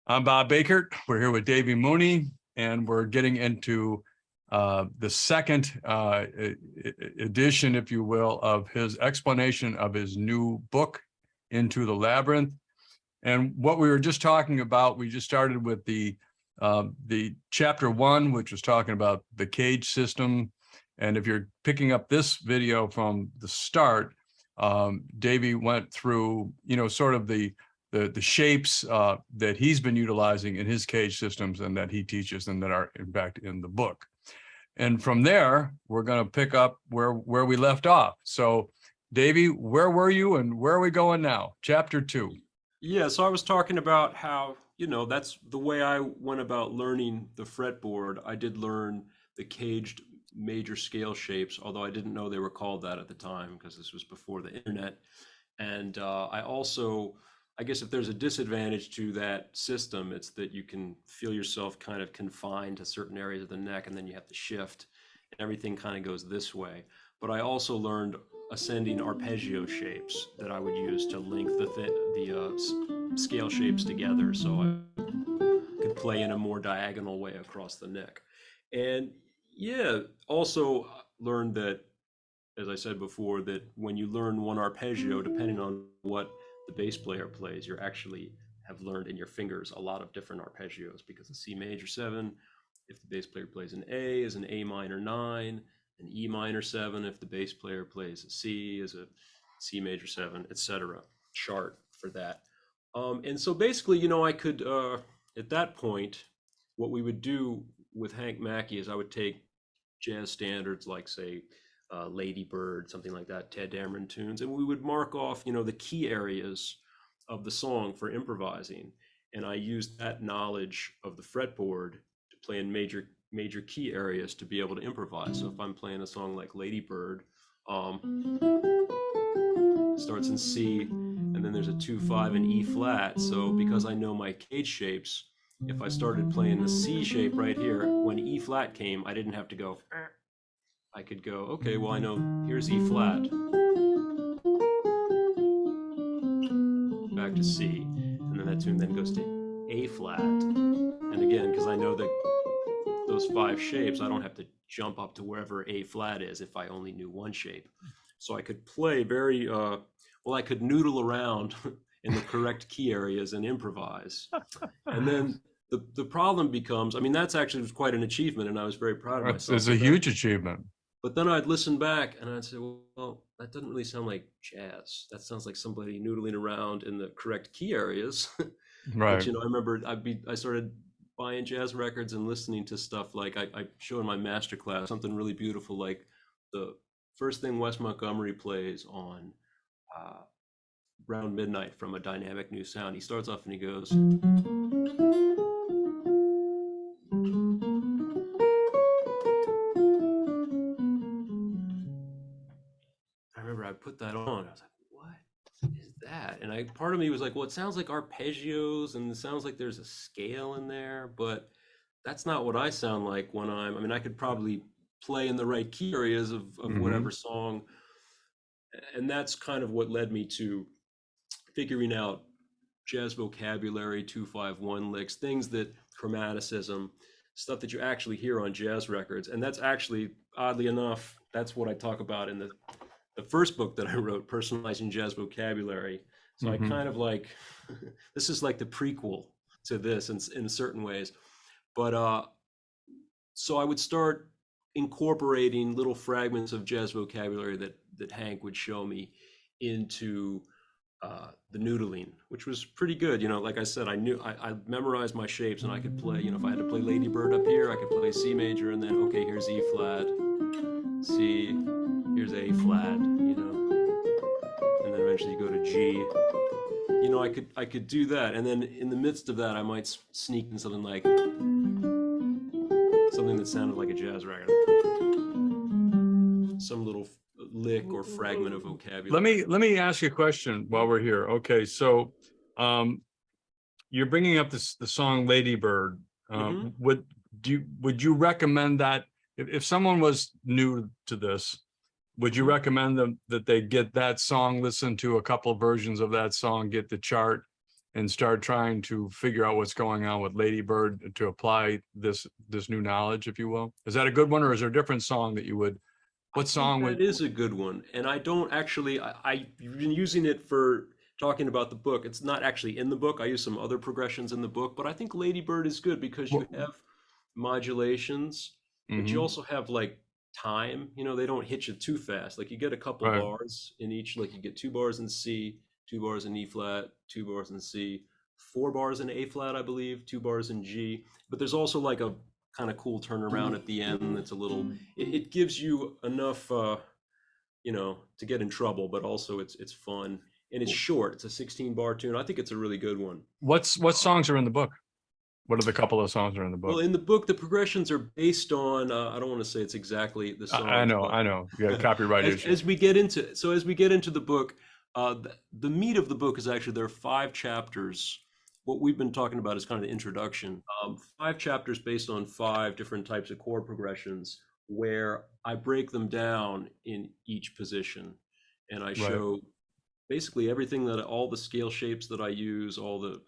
I'm Bob Bakert. We're here with Davy Mooney, and we're getting into the second edition, if you will, of his explanation of his new book, Into the Labyrinth. And what we were just talking about, we just started with the chapter 1, which was talking about the cage system. And if you're picking up this video from the start, Davy went through, sort of the shapes that he's been utilizing in his cage systems and that he teaches and that are in fact in the book. And from there, we're going to pick up where we left off. So Davy, where were you and where are we going now? Chapter 2. Yeah, so I was talking about how, that's the way I went about learning the fretboard. I did learn the caged major scale shapes, although I didn't know they were called that at the time because this was before the internet. And I guess if there's a disadvantage to that system, it's that you can feel yourself kind of confined to certain areas of the neck and then you have to shift and everything kind of goes this way. But I also learned ascending arpeggio shapes that I would use to link the scale shapes together so I could play in a more diagonal way across the neck. And yeah, also learned that, as I said before, that when you learn one arpeggio, depending on what the bass player plays, you actually have learned in your fingers a lot of different arpeggios, because the C major 7, if the bass player plays an A, is an A minor 9, an E minor 7 if the bass player plays a C, is a C major 7, etc. chart for that. And so basically, I could, at that point, what we would do with Hank Mackey is I would take jazz standards like, say, Lady Bird, something like that, Ted Dameron tunes, and we would mark off, the key areas of the song for improvising. And I used that knowledge of the fretboard to play in major key areas to be able to improvise. So if I'm playing a song like Lady Bird, starts in C, and then there's a 2/5 and E flat. So because I know my cage shapes, if I started playing the C shape right here, when E flat came, I didn't have to go. I could go, okay, well, I know here's E flat, back to C, and then that tune then goes to A flat. And again, because I know that those 5 shapes, I don't have to jump up to wherever A flat is if I only knew one shape. So I could play very, I could noodle around in the correct key areas and improvise. And then the problem becomes, that's actually was quite an achievement, and I was very proud of myself. It's a huge achievement. But then I'd listen back and I'd say, well, that doesn't really sound like jazz. That sounds like somebody noodling around in the correct key areas. Right. But, I remember I started buying jazz records and listening to stuff like I show in my master class something really beautiful, like the first thing Wes Montgomery plays on Round Midnight from A Dynamic New Sound. He starts off and he goes, I put that on. I was like, what is that? And part of me was like, well, it sounds like arpeggios and it sounds like there's a scale in there, but that's not what I sound like when I could probably play in the right key areas of whatever song. And that's kind of what led me to figuring out jazz vocabulary, 2/5/1 licks, things that chromaticism, stuff that you actually hear on jazz records. And that's actually, oddly enough, that's what I talk about in the first book that I wrote, Personalizing Jazz Vocabulary. So I kind of like, this is like the prequel to this in certain ways. But so I would start incorporating little fragments of jazz vocabulary that Hank would show me into the noodling, which was pretty good. Like I said, I memorized my shapes and I could play, if I had to play Lady Bird up here, I could play C major and then, okay, here's E flat, C, here's A flat, and then eventually you go to G. I could do that, and then in the midst of that, I might sneak in something like something that sounded like a jazz record, some little lick or fragment of vocabulary. Let me ask you a question while we're here. Okay, so you're bringing up the song Lady Bird. Would you recommend that if someone was new to this, would you recommend them that they get that song, listen to a couple of versions of that song, get the chart, and start trying to figure out what's going on with Ladybird to apply this new knowledge, if you will? Is that a good one, or is there a different song that you would? I What think song would? that is a good one. And I don't actually, I've been using it for talking about the book. It's not actually in the book. I use some other progressions in the book, but I think Ladybird is good because you have modulations, but you Mm-hmm. also have like time. They don't hit you too fast. Like you get a couple Right. bars in each, like you get 2 bars in C, 2 bars in E flat, 2 bars in C, 4 bars in A flat, I believe, 2 bars in G. But there's also like a kind of cool turnaround at the end that's a little, it gives you enough to get in trouble, but also it's fun and it's short. It's a 16-bar tune. I think it's a really good one. What songs are in the book? What are the couple of songs that are in the Well, book? in the book, the progressions are based on. I don't want to say it's exactly the I songs, know, but I know. You got copyright issues. as we get into the book, the meat of the book is actually there are 5 chapters. What we've been talking about is kind of the introduction. 5 chapters based on 5 different types of chord progressions, where I break them down in each position, and I Right. show basically everything that all the scale shapes that I use, all the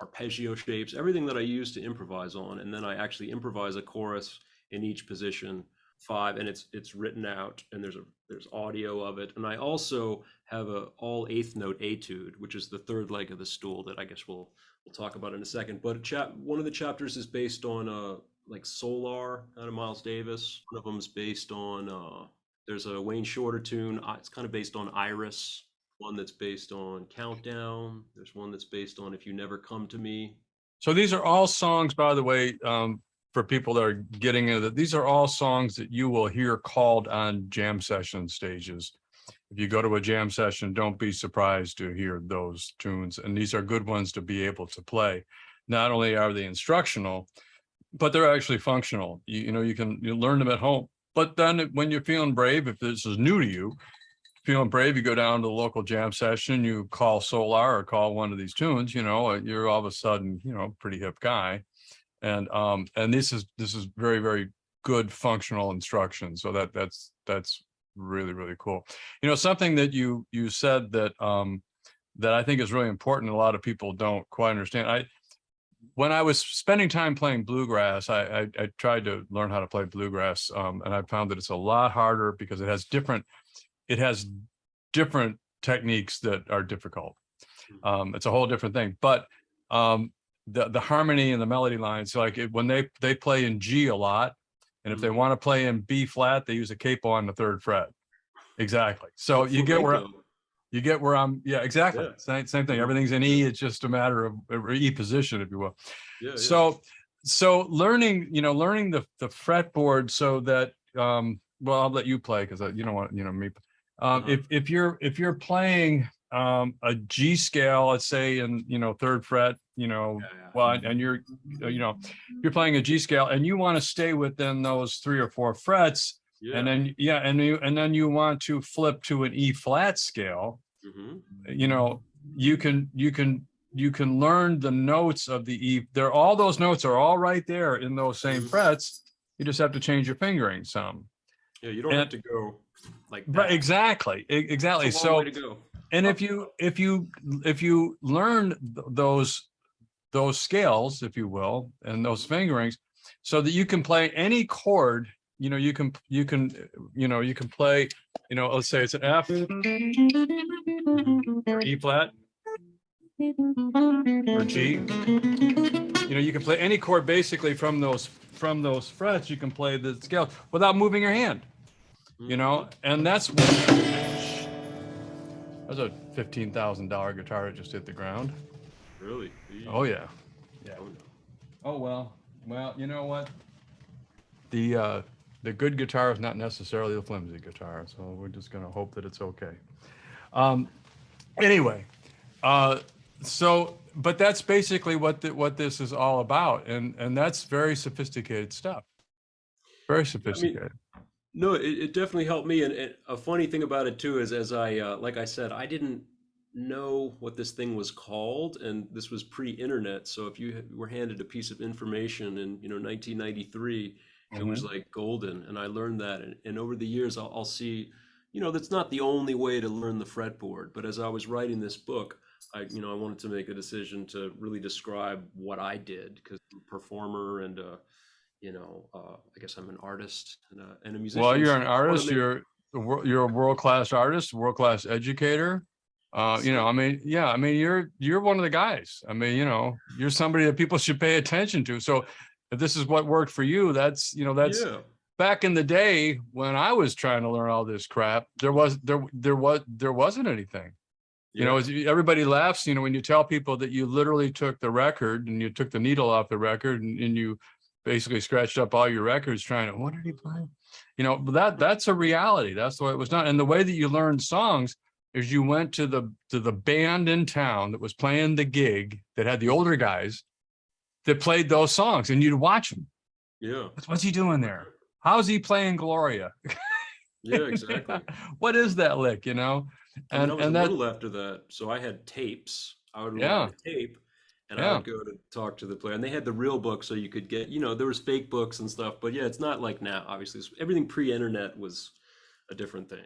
arpeggio shapes, everything that I use to improvise on, and then I actually improvise a chorus in each position 5, and it's written out, and there's audio of it, and I also have a all eighth note etude, which is the third leg of the stool that I guess we'll talk about in a second. But one of the chapters is based on like Solar, kind of Miles Davis. One of them is based on there's a Wayne Shorter tune. It's kind of based on Iris. One that's based on Countdown. There's one that's based on If You Never Come to Me. So these are all songs, by the way, for people that are getting into that. These are all songs that you will hear called on jam session stages. If you go to a jam session, don't be surprised to hear those tunes. And these are good ones to be able to play. Not only are they instructional, but they're actually functional. You learn them at home. But then when you're feeling brave, if this is new to you, feeling brave, you go down to the local jam session, you call Solar or call one of these tunes, you're all of a sudden, pretty hip guy. And this is very, very good functional instruction. So that's really, really cool. Something that you said that that I think is really important, a lot of people don't quite understand. When I was spending time playing bluegrass, I tried to learn how to play bluegrass, and I found that it's a lot harder because it has different techniques that are difficult. It's a whole different thing. But the harmony and the melody lines, like when they play in G a lot, and if they want to play in B flat, they use a capo on the 3rd fret. Exactly. So Like you get where I'm. Yeah, exactly. Yeah. Same thing. Everything's in E. It's just a matter of E position, if you will. Yeah. So learning the fretboard so that well, I'll let you play because you don't want me. If you're playing a G scale, let's say in 3rd fret, well, and you're playing a G scale and you want to stay within those 3 or 4 frets, Yeah. and then you want to flip to an E flat scale. You can learn the notes of the E. All those notes are all right there in those same frets. You just have to change your fingering some. Yeah, you don't have to go like that. Right, exactly. It's a long way to go. And if you learn those scales, if you will, and those fingerings, so that you can play any chord, you can play, let's say it's an F or E flat or G. You can play any chord basically from those frets. You can play the scale without moving your hand. And that's a $15,000 guitar that just hit the ground. Really? Oh yeah. Oh well. You know what? The good guitar is not necessarily the flimsy guitar, so we're just gonna hope that it's okay. Anyway, but that's basically what this is all about, and that's very sophisticated stuff. Very sophisticated. No, it definitely helped me. And a funny thing about it too is, as like I said, I didn't know what this thing was called, and this was pre-internet. So if you were handed a piece of information in 1993, it was like golden. And I learned that. And over the years, I'll see, that's not the only way to learn the fretboard. But as I was writing this book, I wanted to make a decision to really describe what I did because I'm a performer and I guess I'm an artist and a Well, musician. you're So an I want to artist, make you're a world-class artist, world-class educator. so I mean, yeah, I mean, you're one of the guys. I mean, you're somebody that people should pay attention to. So if this is what worked for you, that's yeah, back in the day when I was trying to learn all this crap, there wasn't anything. yeah, Everybody laughs, when you tell people that you literally took the record and you took the needle off the record and you basically scratched up all your records trying to, what did he play? But that's a reality. That's the way it was done. And the way that you learned songs is you went to the band in town that was playing the gig that had the older guys that played those songs, and you'd watch them. yeah, What's he doing there? How's he playing Gloria? yeah, exactly. What is that lick, I mean, I was a and that, little after that, so I had tapes. I would rewind yeah, a tape, and I yeah. would go to talk to the player. And they had the real book, so you could get. There was fake books and stuff. But yeah, it's not like now. Obviously, everything pre-internet was a different thing.